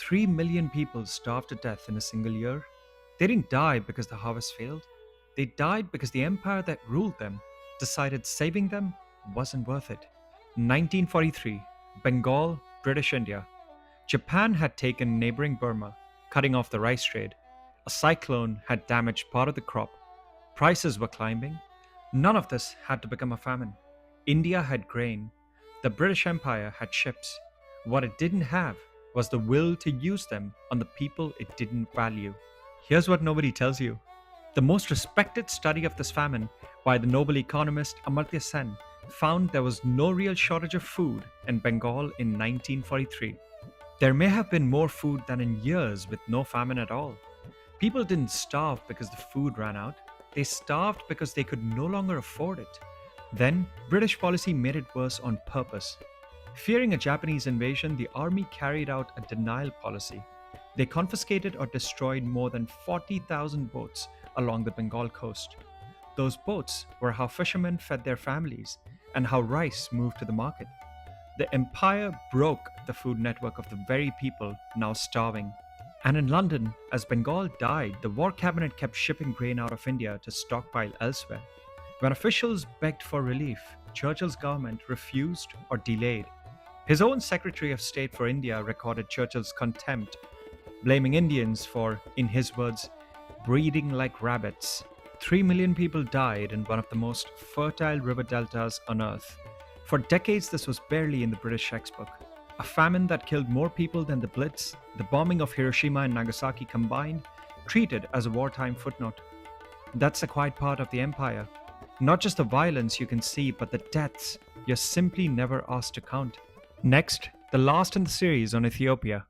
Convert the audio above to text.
3 million people starved to death in a single year. They didn't die because the harvest failed. They died because the empire that ruled them decided saving them wasn't worth it. 1943, Bengal, British India. Japan had taken neighboring Burma, cutting off the rice trade. A cyclone had damaged part of the crop. Prices were climbing. None of this had to become a famine. India had grain. The British Empire had ships. What it didn't have was the will to use them on the people it didn't value. Here's what nobody tells you. The most respected study of this famine by the Nobel economist Amartya Sen found there was no real shortage of food in Bengal in 1943. There may have been more food than in years with no famine at all. People didn't starve because the food ran out. They starved because they could no longer afford it. Then, British policy made it worse on purpose. Fearing a Japanese invasion, the army carried out a denial policy. They confiscated or destroyed more than 40,000 boats along the Bengal coast. Those boats were how fishermen fed their families and how rice moved to the market. The empire broke the food network of the very people now starving. And in London, as Bengal died, the war cabinet kept shipping grain out of India to stockpile elsewhere. When officials begged for relief, Churchill's government refused or delayed. His own Secretary of State for India recorded Churchill's contempt, blaming Indians for, in his words, breeding like rabbits. 3 million people died in one of the most fertile river deltas on earth. For decades, this was barely in the British textbook. A famine that killed more people than the Blitz, the bombing of Hiroshima and Nagasaki combined, treated as a wartime footnote. That's a quiet part of the empire. Not just the violence you can see, but the deaths you're simply never asked to count. Next, the last in the series on Ethiopia.